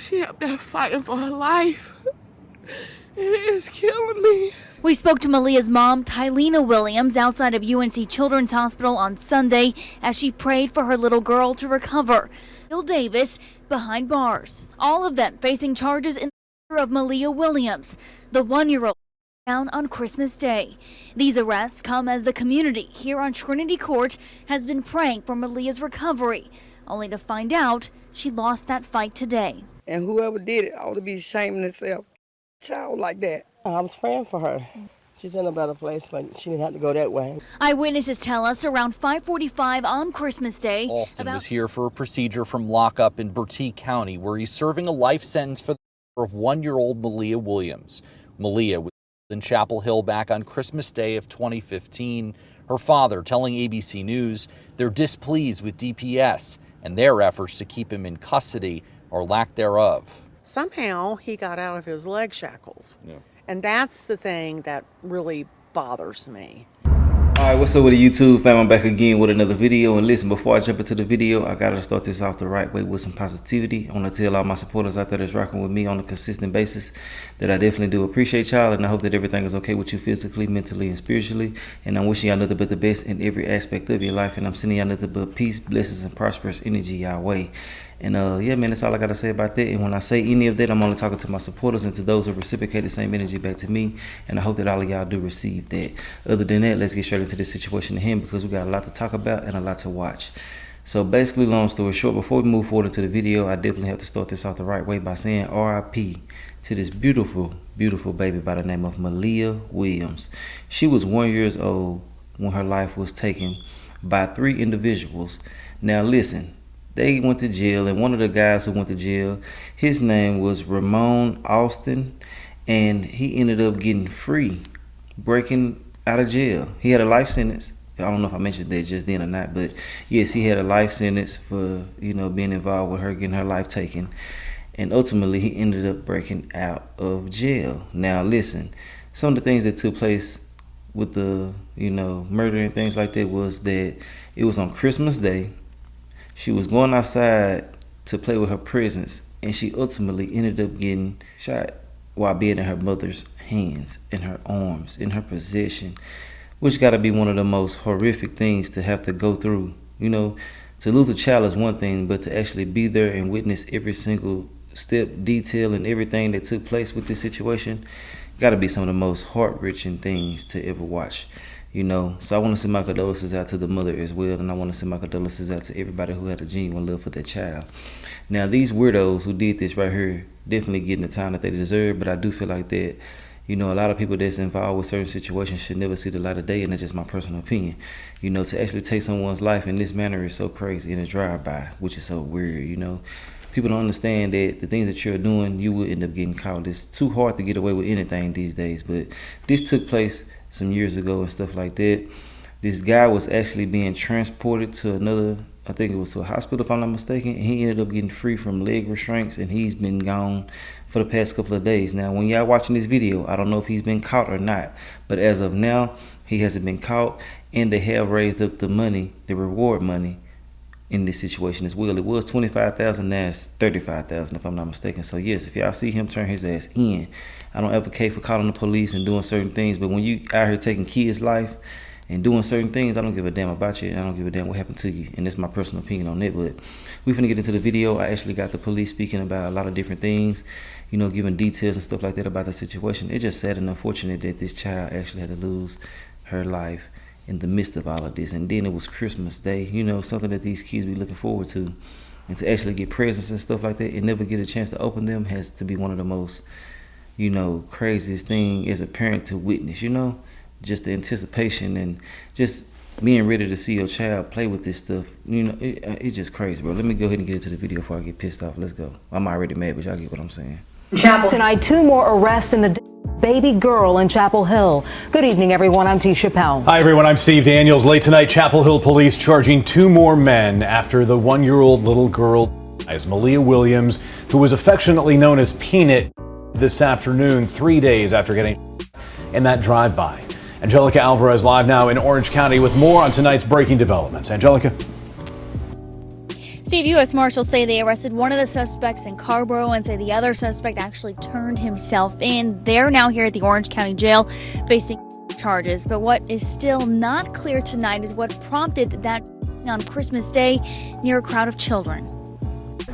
She up there fighting for her life. It is killing me. We spoke to Malia's mom, Tylena Williams, outside of UNC Children's Hospital on Sunday as she prayed for her little girl to recover. Bill Davis behind bars. All of them facing charges in the murder of Malia Williams, the 1-year-old down on Christmas Day. These arrests come as the community here on Trinity Court has been praying for Malia's recovery, only to find out she lost that fight today. And whoever did it ought to be shaming themselves. Child like that. I was praying for her. She's in a better place, but she didn't have to go that way. Eyewitnesses tell us around 5:45 on Christmas Day. Alston was here for a procedure from lockup in Bertie County, where he's serving a life sentence for the murder of 1-year-old Malia Williams. Malia was in Chapel Hill back on Christmas Day of 2015. Her father telling ABC News they're displeased with DPS and their efforts to keep him in custody or lack thereof. Somehow he got out of his leg shackles. Yeah. And that's the thing that really bothers me. Alright, what's up with the YouTube fam? I'm back again with another video. And listen, before I jump into the video, I gotta start this off the right way with some positivity. I want to tell all my supporters out there that's rocking with me on a consistent basis that I definitely do appreciate y'all, and I hope that everything is okay with you physically, mentally, and spiritually. And I'm wishing y'all nothing but the best in every aspect of your life, and I'm sending y'all nothing but peace, blessings, and prosperous energy y'all way. And yeah, man, that's all I gotta say about that. And when I say any of that, I'm only talking to my supporters and to those who reciprocate the same energy back to me. And I hope that all of y'all do receive that. Other than that, let's get straight into this situation at hand, because we got a lot to talk about and a lot to watch. So basically, long story short, before we move forward into the video, I definitely have to start this off the right way by saying RIP to this beautiful, beautiful baby by the name of Malia Williams. She was 1 year old when her life was taken by 3 individuals. Now listen, they went to jail, and one of the guys who went to jail, his name was Ramon Alston, and he ended up getting free, breaking out of jail. He had a life sentence. I don't know if I mentioned that just then or not, but yes, he had a life sentence for, you know, being involved with her getting her life taken. And ultimately, he ended up breaking out of jail. Now listen, some of the things that took place with the, you know, murder and things like that was that it was on Christmas Day. She was going outside to play with her presents, and she ultimately ended up getting shot while being in her mother's hands, in her arms, in her possession, which got to be one of the most horrific things to have to go through. You know, to lose a child is one thing, but to actually be there and witness every single step, detail, and everything that took place with this situation got to be some of the most heart-wrenching things to ever watch. You know, so I want to send my condolences out to the mother as well, and I want to send my condolences out to everybody who had a genuine love for their child. Now, these weirdos who did this right here definitely getting the time that they deserve, but I do feel like that, you know, a lot of people that's involved with certain situations should never see the light of day, and that's just my personal opinion. You know, to actually take someone's life in this manner is so crazy in a drive-by, which is so weird, you know. People don't understand that the things that you're doing, you will end up getting caught. It's too hard to get away with anything these days, but this took place some years ago and stuff like that. This guy was actually being transported to another, I think it was to a hospital if I'm not mistaken, and he ended up getting free from leg restraints, and he's been gone for the past couple of days. Now, when y'all watching this video, I don't know if he's been caught or not, but as of now, he hasn't been caught, and they have raised up the money, the reward money, in this situation as well. It was $25,000, now it's $35,000 if I'm not mistaken. So yes, if y'all see him turn his ass in, I don't advocate for calling the police and doing certain things, but when you out here taking kids' life and doing certain things, I don't give a damn about you. I don't give a damn what happened to you, and that's my personal opinion on it. But we finna get into the video. I actually got the police speaking about a lot of different things, you know, giving details and stuff like that about the situation. It's just sad and unfortunate that this child actually had to lose her life in the midst of all of this. And then it was Christmas Day, you know, something that these kids be looking forward to, and to actually get presents and stuff like that and never get a chance to open them has to be one of the most, you know, craziest thing as a parent to witness. You know, just the anticipation and just being ready to see your child play with this stuff, you know, it's just crazy, bro. Let me go ahead and get into the video before I get pissed off. Let's go. I'm already mad, but y'all get what I'm saying. Tonight, 2 more arrests in the baby girl in Chapel Hill. Good evening, everyone. I'm T. Chappelle. Hi, everyone. I'm Steve Daniels. Late tonight, Chapel Hill police charging 2 more men after the 1-year-old little girl, as Malia Williams, who was affectionately known as Peanut, this afternoon, 3 days after getting in that drive-by. Angelica Alvarez live now in Orange County with more on tonight's breaking developments. Angelica. Steve, U.S. Marshals say they arrested one of the suspects in Carborough and say the other suspect actually turned himself in. They're now here at the Orange County Jail facing charges. But what is still not clear tonight is what prompted that on Christmas Day near a crowd of children.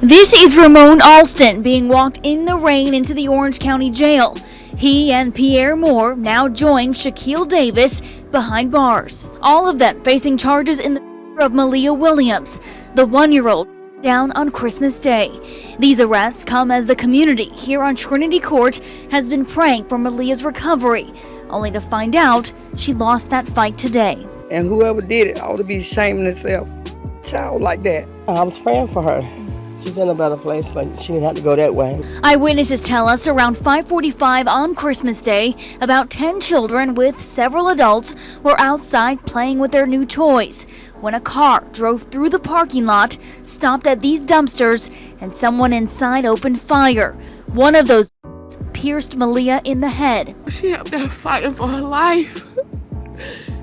This is Ramon Alston being walked in the rain into the Orange County Jail. He and Pierre Moore now join Shaquille Davis behind bars. All of them facing charges in the murder of Malia Williams, the 1-year-old, down on Christmas Day. These arrests come as the community here on Trinity Court has been praying for Malia's recovery, only to find out she lost that fight today. And whoever did it ought to be shaming themselves. Child like that. I was praying for her. She's in a better place, but she didn't have to go that way. Eyewitnesses tell us around 5:45 on Christmas Day, about 10 children with several adults were outside playing with their new toys when a car drove through the parking lot, stopped at these dumpsters, and someone inside opened fire. One of those pierced Malia in the head. She up there fighting for her life.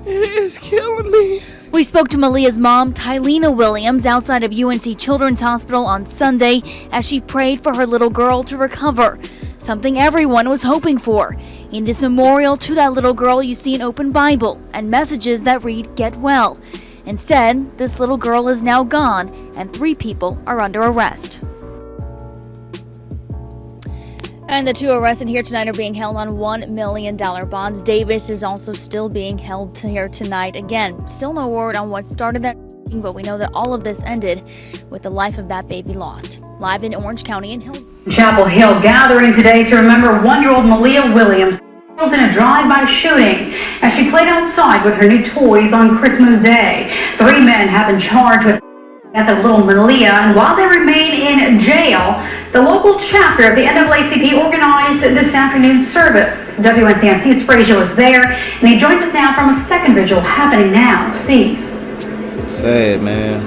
It is killing me. We spoke to Malia's mom, Tylena Williams, outside of UNC Children's Hospital on Sunday as she prayed for her little girl to recover, something everyone was hoping for. In this memorial to that little girl, you see an open Bible and messages that read, "Get well." Instead, this little girl is now gone and 3 people are under arrest. And the 2 arrested here tonight are being held on $1 million bonds. Davis is also still being held here tonight. Again, still no word on what started that, but we know that all of this ended with the life of that baby lost. Live in Orange County and Chapel Hill gathering today to remember 1-year-old Malia Williams killed in a drive-by shooting as she played outside with her new toys on Christmas Day. 3 men have been charged with death of little Malia, and while they remain in jail, the local chapter of the NAACP organized this afternoon's service. WNCNC's Frazier was there, and he joins us now from a second vigil happening now. Steve. Sad, man.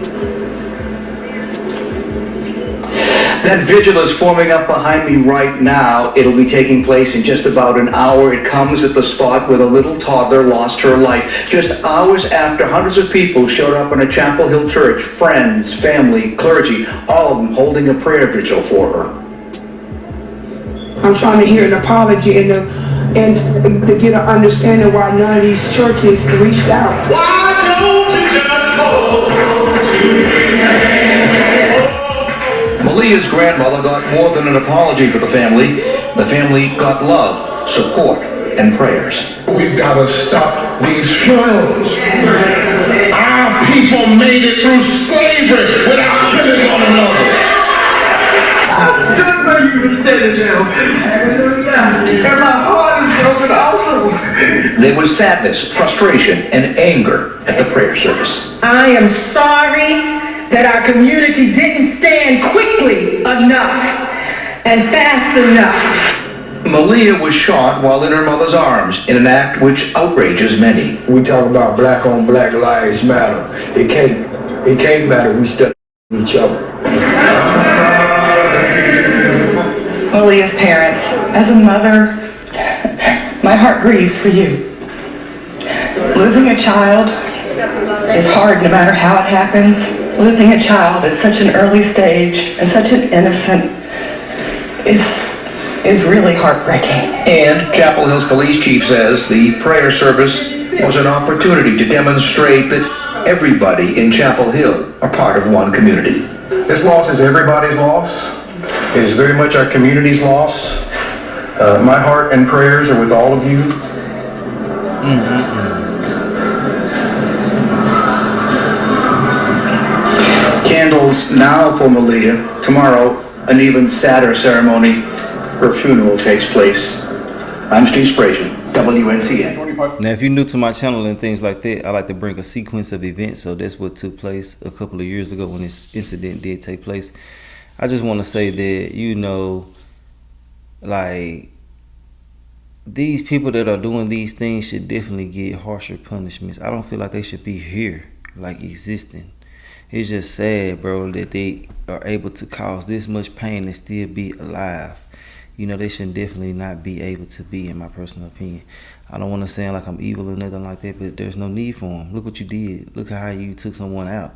That vigil is forming up behind me right now. It'll be taking place in just about an hour. It comes at the spot where the little toddler lost her life. Just hours after hundreds of people showed up in a Chapel Hill church, friends, family, clergy, all of them holding a prayer vigil for her. I'm trying to hear an apology and to get an understanding why none of these churches reached out. Why don't you just call to Malia's grandmother got more than an apology for the family. The family got love, support, and prayers. We gotta stop these funerals. Our people made it through slavery without killing one another. I stood where you were standing now. And my heart is broken also. There was sadness, frustration, and anger at the prayer service. I am sorry that our community didn't stand quickly enough and fast enough. Malia was shot while in her mother's arms in an act which outrages many. We talk about black on black lives matter. It can't matter. We study each other. Malia's parents, as a mother, my heart grieves for you. Losing a child is hard no matter how it happens. Losing a child at such an early stage and such an innocent is really heartbreaking. And Chapel Hill's police chief says the prayer service was an opportunity to demonstrate that everybody in Chapel Hill are part of one community. This loss is everybody's loss. It is very much our community's loss. My heart and prayers are with all of you. Candles now for Malia. Tomorrow, an even sadder ceremony. Her funeral takes place. I'm Steve Sprazian, WNCN. Now, if you're new to my channel and things like that, I like to bring a sequence of events. So that's what took place a couple of years ago when this incident did take place. I just want to say that, you know, like, these people that are doing these things should definitely get harsher punishments. I don't feel like they should be here, like, existing. It's just sad, bro, that they are able to cause this much pain and still be alive. You know, they should definitely not be able to be, in my personal opinion. I don't want to sound like I'm evil or nothing like that, but there's no need for them. Look what you did. Look how you took someone out.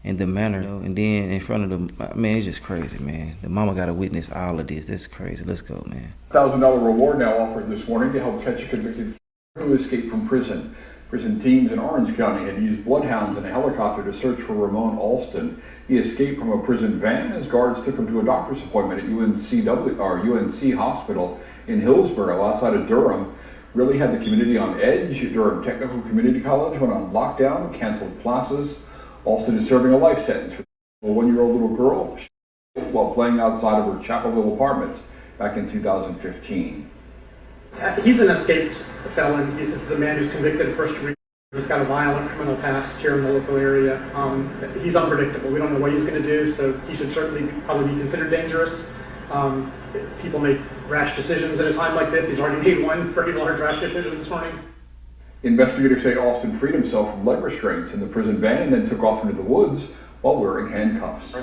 and the manner, and then in front of the, man, it's just crazy, man. The mama got to witness all of this. That's crazy. Let's go, man. $1,000 reward now offered this morning to help catch a convicted who escaped from prison. Prison teams in Orange County had used bloodhounds and a helicopter to search for Ramon Alston. He escaped from a prison van as guards took him to a doctor's appointment at UNC Hospital in Hillsborough, outside of Durham. Really had the community on edge. Durham Technical Community College went on lockdown, canceled classes. Alston is serving a life sentence for a 1-year-old little girl while playing outside of her Chapel Hill apartment back in 2015. He's an escaped felon. This is the man who's convicted of first degree. He's got a violent criminal past here in the local area. He's unpredictable. We don't know what he's going to do, so he should certainly probably be considered dangerous. People make rash decisions at a time like this. He's already made one pretty large rash decision this morning. Investigators say Alston freed himself from leg restraints in the prison van and then took off into the woods while wearing handcuffs.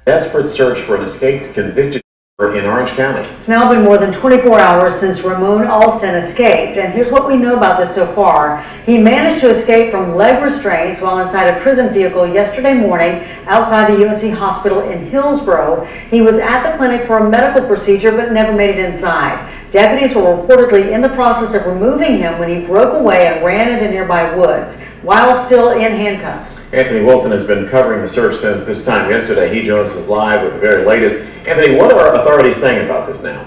Desperate search for an escaped convicted in Orange County. It's now been more than 24 hours since Ramon Alston escaped, and here's what we know about this so far. He managed to escape from leg restraints while inside a prison vehicle yesterday morning outside the UNC Hospital in Hillsborough. He was at the clinic for a medical procedure but never made it inside. Deputies were reportedly in the process of removing him when he broke away and ran into nearby woods while still in handcuffs. Anthony Wilson has been covering the search since this time yesterday. He joins us live with the very latest. Anthony, what are authorities saying about this now?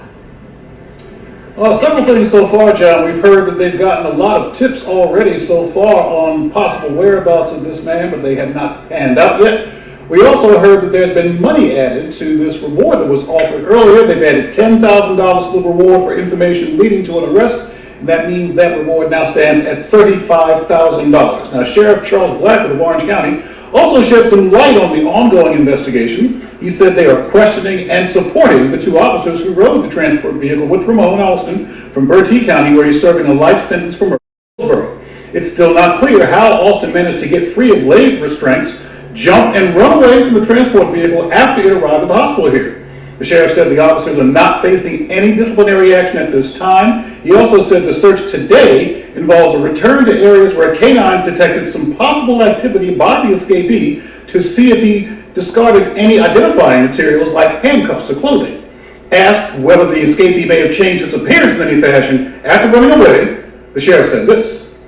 Several things so far, John. We've heard that they've gotten a lot of tips already so far on possible whereabouts of this man, but they have not panned out yet. We also heard that there's been money added to this reward that was offered earlier. They've added $10,000 to the reward for information leading to an arrest, and that means that reward now stands at $35,000. Now, Sheriff Charles Blackwood of Orange County also shed some light on the ongoing investigation. He said they are questioning and supporting the two officers who rode the transport vehicle with Ramon Alston from Bertie County, where he's serving a life sentence for murder. It's still not clear how Alston managed to get free of leg restraints, jump, and run away from the transport vehicle after it arrived at the hospital here. The sheriff said the officers are not facing any disciplinary action at this time. He also said the search today involves a return to areas where canines detected some possible activity by the escapee to see if he discarded any identifying materials like handcuffs or clothing. Asked whether the escapee may have changed its appearance in any fashion after running away, the sheriff said this.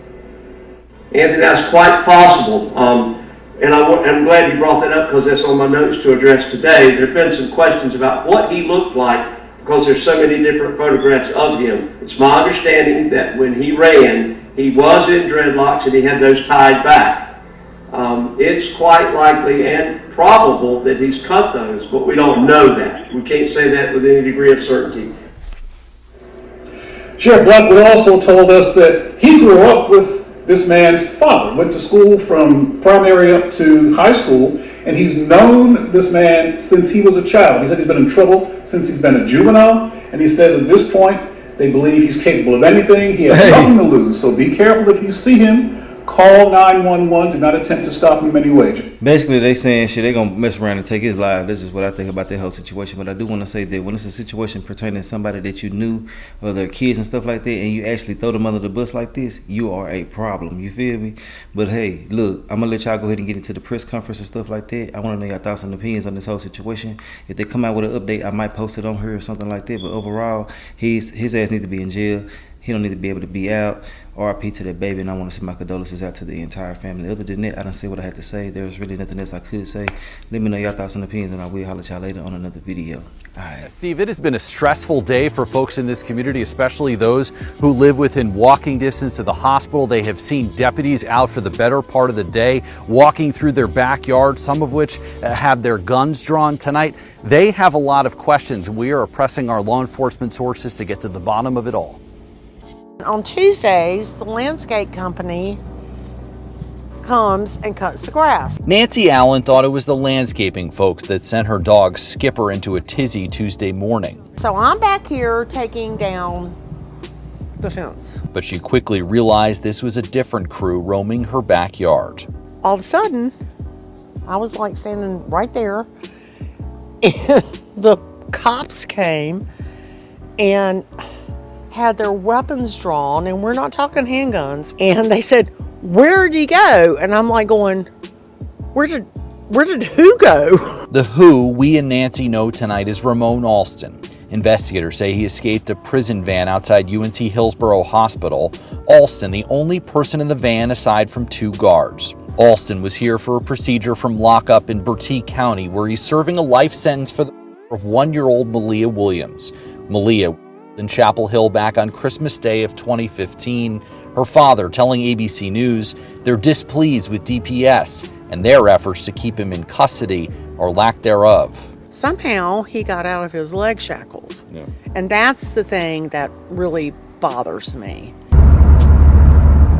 Anthony, that's quite possible. And I'm glad you brought that up because that's on my notes to address today. There have been some questions about what he looked like because there's so many different photographs of him. It's my understanding that when he ran, he was in dreadlocks and he had those tied back. It's quite likely and probable that he's cut those, but we don't know that. We can't say that with any degree of certainty. Sheriff Blackwood also told us that he grew up with this man's father, went to school from primary up to high school, and he's known this man since he was a child. He said he's been in trouble since he's been a juvenile, and he says at this point, they believe he's capable of anything. He has nothing to lose, so be careful if you see him. Call 911. Do not attempt to stop him in any way. Basically, they saying shit, they gonna mess around and take his life. That's just what I think about that whole situation. But I do want to say that when it's a situation pertaining to somebody that you knew, or their kids and stuff like that, and you actually throw them under the bus like this, you are a problem. You feel me? But hey, look, I'm gonna let y'all go ahead and get into the press conference and stuff like that. I want to know your thoughts and opinions on this whole situation. If they come out with an update, I might post it on here or something like that. But overall, his ass need to be in jail. He don't need to be able to be out. RIP to that baby, and I want to send my condolences out to the entire family. Other than that, I done say what I had to say. There's really nothing else I could say. Let me know your thoughts and opinions, and I will holler at y'all later on another video. All right. Steve, it has been a stressful day for folks in this community, especially those who live within walking distance of the hospital. They have seen deputies out for the better part of the day, walking through their backyard, some of which have their guns drawn tonight. They have a lot of questions. We are pressing our law enforcement sources to get to the bottom of it all. On Tuesdays, the landscape company comes and cuts the grass. Nancy Allen thought it was the landscaping folks that sent her dog Skipper into a tizzy Tuesday morning. So I'm back here taking down the fence. But she quickly realized this was a different crew roaming her backyard. All of a sudden, I was like standing right there, and the cops came and had their weapons drawn, and we're not talking handguns, and they said, "Where did you go?" And I'm like going, where did Where did Who go? The Who we and Nancy know tonight is Ramon Alston. Investigators say he escaped a prison van outside UNC Hillsborough Hospital. Alston, the only person in the van aside from 2 guards. Alston was here for a procedure from lockup in Bertie County, where he's serving a life sentence for the murder of 1-year-old Malia Williams. Malia in Chapel Hill back on Christmas Day of 2015. Her father telling ABC News they're displeased with DPS and their efforts to keep him in custody or lack thereof. Somehow he got out of his leg shackles. Yeah. And that's the thing that really bothers me.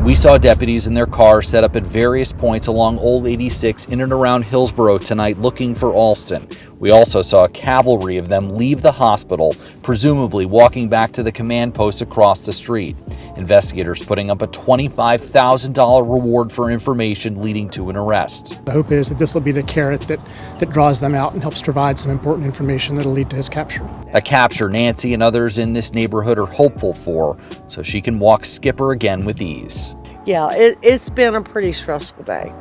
We saw deputies in their cars set up at various points along Old 86 in and around Hillsborough tonight looking for Alston. We also saw a cavalry of them leave the hospital, presumably walking back to the command post across the street. Investigators putting up a $25,000 reward for information leading to an arrest. The hope is that this will be the carrot that draws them out and helps provide some important information that will lead to his capture. A capture Nancy and others in this neighborhood are hopeful for, so she can walk Skipper again with ease. Yeah, it's been a pretty stressful day.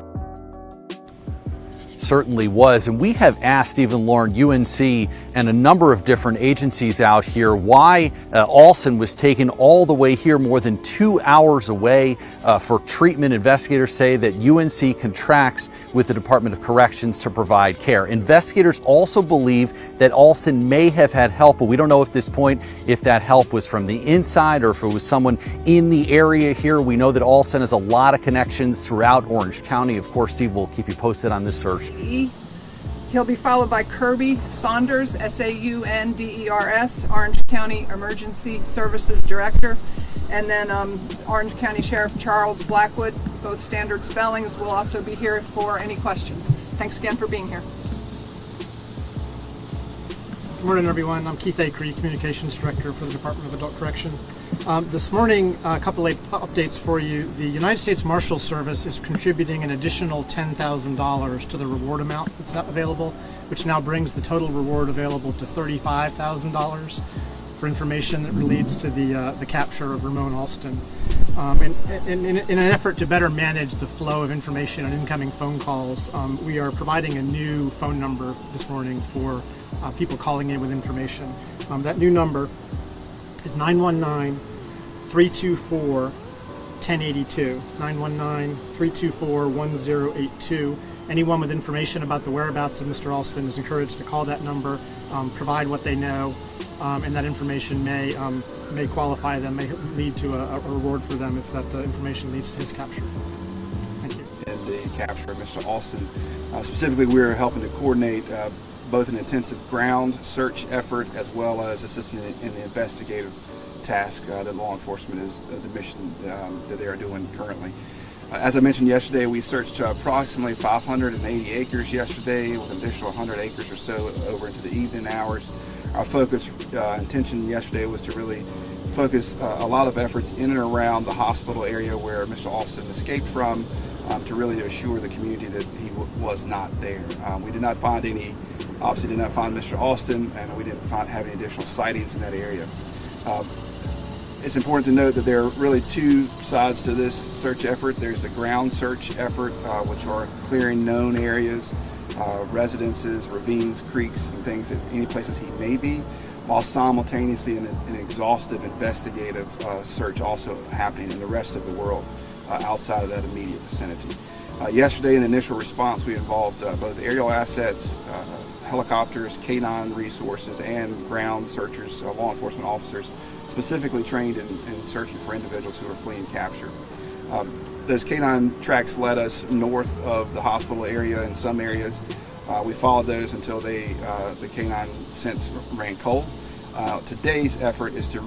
Certainly was, and we have asked Stephen Lauren, UNC, and a number of different agencies out here why Alston was taken all the way here more than 2 hours away for treatment. Investigators say that UNC contracts with the Department of Corrections to provide care. Investigators also believe that Alston may have had help, but we don't know at this point if that help was from the inside or if it was someone in the area here. We know that Alston has a lot of connections throughout Orange County. Of course, Steve will keep you posted on this search. He'll be followed by Kirby Saunders, Saunders, Orange County Emergency Services Director, and then Orange County Sheriff Charles Blackwood, both standard spellings, will also be here for any questions. Thanks again for being here. Good morning, everyone. I'm Keith Acree, Communications Director for the Department of Adult Correction. This morning, a couple of updates for you. The United States Marshals Service is contributing an additional $10,000 to the reward amount that's available, which now brings the total reward available to $35,000 for information that relates to the capture of Ramon Alston. In an effort to better manage the flow of information and incoming phone calls, we are providing a new phone number this morning for people calling in with information. That new number is 919-324-1082, 919-324-1082. Anyone with information about the whereabouts of Mr. Alston is encouraged to call that number, provide what they know, and that information may qualify them, may lead to a reward for them if that information leads to his capture. Thank you. And the capture of Mr. Alston. Specifically, we're helping to coordinate both an intensive ground search effort as well as assisting in the investigative task that law enforcement is the mission that they are doing currently. As I mentioned yesterday, we searched approximately 580 acres yesterday with an additional 100 acres or so over into the evening hours. Our focus intention yesterday was to really focus a lot of efforts in and around the hospital area where Mr. Alston escaped from to really assure the community that he was not there. We did not find obviously did not find Mr. Alston, and we didn't have any additional sightings in that area. It's important to note that there are really 2 sides to this search effort. There's a ground search effort, which are clearing known areas, residences, ravines, creeks, and things, any places he may be, while simultaneously an exhaustive investigative search also happening in the rest of the world outside of that immediate vicinity. Yesterday, in the initial response, we involved both aerial assets, helicopters, canine resources, and ground searchers, law enforcement officers, specifically trained in searching for individuals who are fleeing capture. Those canine tracks led us north of the hospital area in some areas. We followed those until the canine scents ran cold. Today's effort is to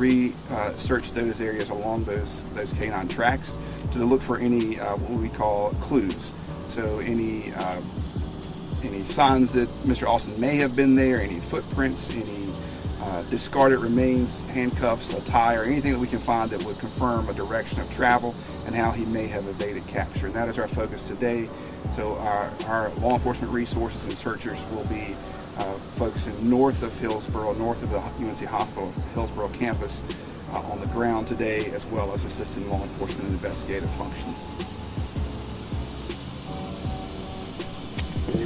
search those areas along those canine tracks to look for any what we call clues. So any signs that Mr. Alston may have been there, any footprints, any discarded remains, handcuffs, a tie, or anything that we can find that would confirm a direction of travel and how he may have evaded capture. And that is our focus today. So our law enforcement resources and searchers will be focusing north of Hillsborough, north of the UNC Hospital Hillsborough campus on the ground today, as well as assisting law enforcement in investigative functions.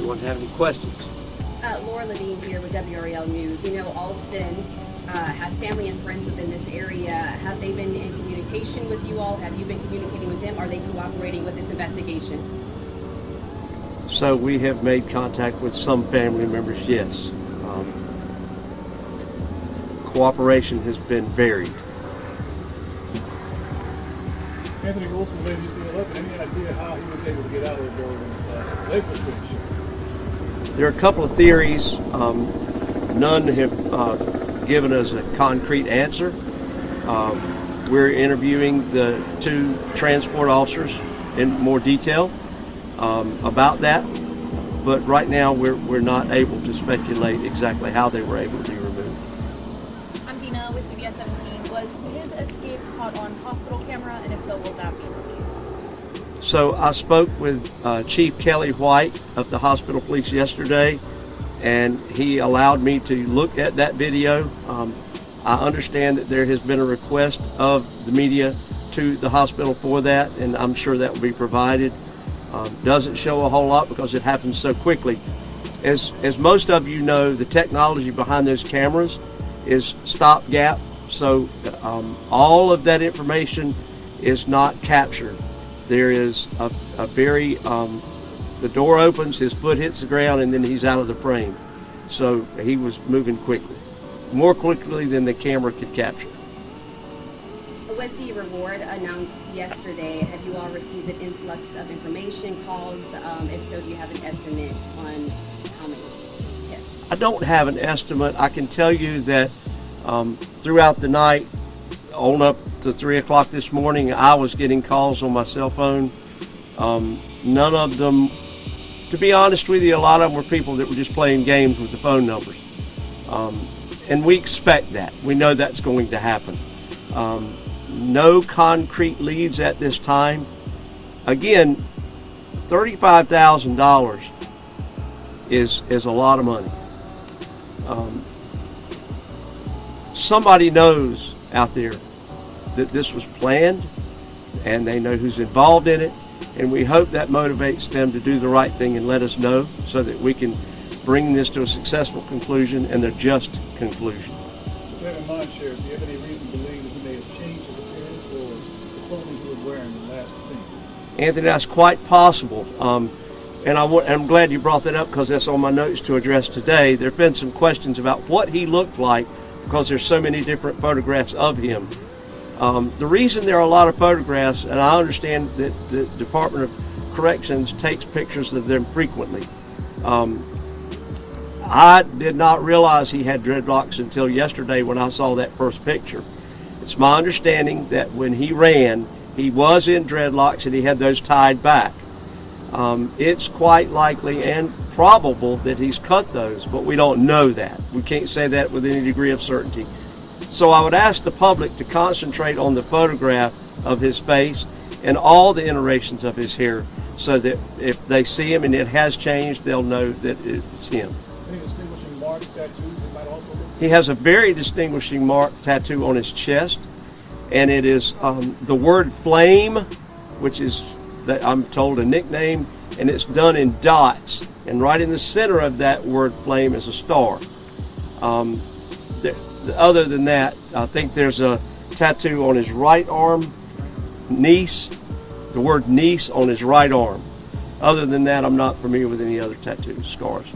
anyone have any questions? Laura Levine here with WREL News. We know Alston has family and friends within this area. Have they been in communication with you all? Have you been communicating with them? Are they cooperating with this investigation? So we have made contact with some family members, yes. Cooperation has been varied. Anthony Wilson was ABC11. Any idea how he was able to get out of the door when his leg was pretty short? There are a couple of theories. None have given us a concrete answer. We're interviewing the 2 transport officers in more detail about that, but right now we're not able to speculate exactly how they were able to be removed. I'm Dina with CBS 17. Was his escape caught on hospital camera, and if so, will that be reviewed? So I spoke with Chief Kelly White of the hospital police yesterday, and he allowed me to look at that video. I understand that there has been a request of the media to the hospital for that, and I'm sure that will be provided. Doesn't show a whole lot because it happens so quickly. As most of you know, the technology behind those cameras is stopgap, so all of that information is not captured. There is a very, the door opens, his foot hits the ground, and then he's out of the frame. So he was moving quickly, more quickly than the camera could capture. With the reward announced yesterday, have you all received an influx of information, calls? If so, do you have an estimate on how many tips? I don't have an estimate. I can tell you that throughout the night, on up to 3 o'clock this morning, I was getting calls on my cell phone. None of them, to be honest with you, a lot of them were people that were just playing games with the phone numbers. And we expect that. We know that's going to happen. No concrete leads at this time. Again, $35,000 is a lot of money. Somebody knows out there that this was planned, and they know who's involved in it, and we hope that motivates them to do the right thing and let us know so that we can bring this to a successful conclusion and a just conclusion. With that in mind, Sheriff, do you have any reason to believe that he may have changed his appearance or the clothing he was wearing in the last scene? Anthony, that's quite possible. And I'm glad you brought that up because that's on my notes to address today. There have been some questions about what he looked like because there's so many different photographs of him. The reason there are a lot of photographs, and I understand that the Department of Corrections takes pictures of them frequently. I did not realize he had dreadlocks until yesterday when I saw that first picture. It's my understanding that when he ran, he was in dreadlocks and he had those tied back. It's quite likely and probable that he's cut those, but we don't know that. We can't say that with any degree of certainty. So I would ask the public to concentrate on the photograph of his face and all the iterations of his hair so that if they see him and it has changed, they'll know that it's him. Any distinguishing marks, tattoos that might also look? He has a very distinguishing mark tattoo on his chest, and it is the word flame, which is, I'm told, a nickname, and it's done in dots. And right in the center of that word flame is a star. Other than that, I think there's a tattoo on his right arm, niece, the word niece on his right arm. Other than that, I'm not familiar with any other tattoo scars.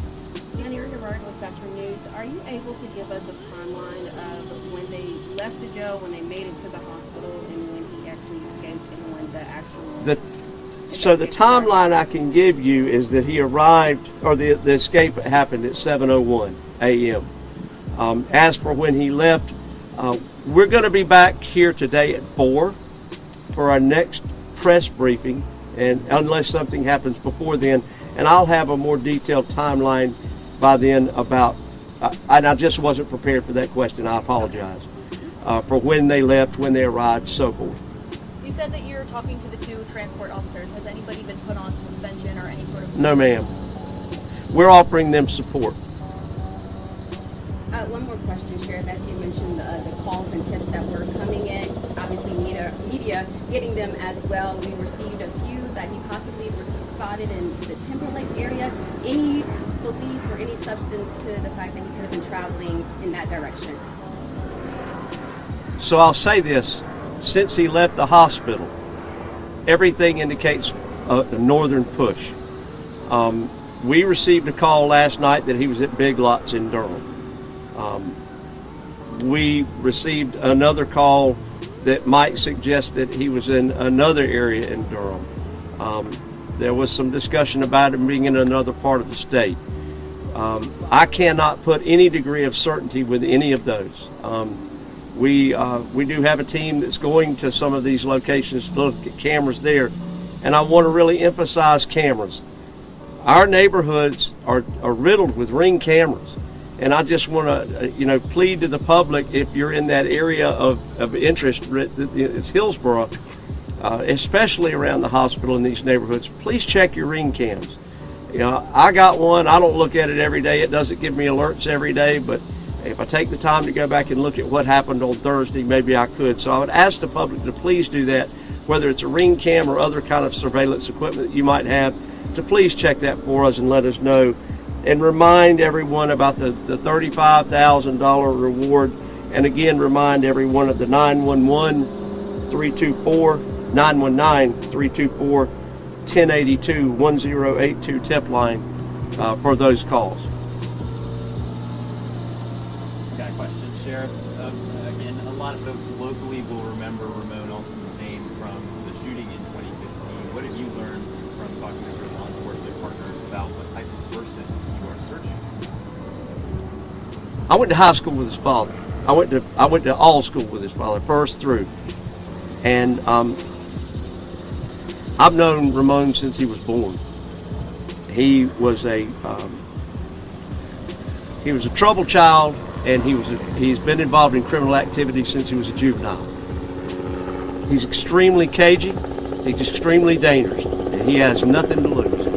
Danny, you're regarding with Spectrum News. Are you able to give us a timeline of when they left the jail, when they made it to the hospital, and when he actually escaped, and when the actual... So the timeline I can give you is that he arrived, or the escape happened at 7:01 a.m. As for when he left, we're going to be back here today at 4 for our next press briefing, and unless something happens before then, and I'll have a more detailed timeline by then about, and I just wasn't prepared for that question, I apologize, for when they left, when they arrived, so forth. You said that you're talking to the 2 transport officers. Has anybody been put on suspension or any sort of... No, ma'am. We're offering them support. One more question, Sheriff. As you mentioned, the calls and tips that were coming in, obviously media getting them as well. We received a few that he possibly spotted in the Timberlake area. Any belief or any substance to the fact that he could have been traveling in that direction? So I'll say this, since he left the hospital, everything indicates a northern push. We received a call last night that he was at Big Lots in Durham. We received another call that might suggest that he was in another area in Durham. There was some discussion about him being in another part of the state. I cannot put any degree of certainty with any of those. We do have a team that's going to some of these locations to look at cameras there, and I want to really emphasize cameras. Our neighborhoods are riddled with Ring cameras, and I just want to plead to the public, if you're in that area of interest, it's Hillsborough, especially around the hospital in these neighborhoods, please check your Ring cams. I got one. I don't look at it every day. It doesn't give me alerts every day, but if I take the time to go back and look at what happened on Thursday, maybe I could. So I would ask the public to please do that, whether it's a Ring cam or other kind of surveillance equipment that you might have, to please check that for us and let us know. And remind everyone about the $35,000 reward. And again, remind everyone of the 911-324-1082-1082 tip line for those calls. Got a question, Sheriff. Again, a lot of folks locally will remember Ramon Alston's name from the shooting in 2015. What have you learned from talking to your law enforcement partners about what type of person you are searching? I went to high school with his father. I went to all school with his father, first through. And I've known Ramon since he was born. He was a troubled child, and he's been involved in criminal activity since he was a juvenile. He's extremely cagey, he's extremely dangerous, and he has nothing to lose.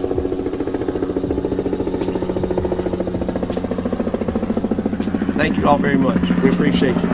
Thank you all very much. We appreciate you.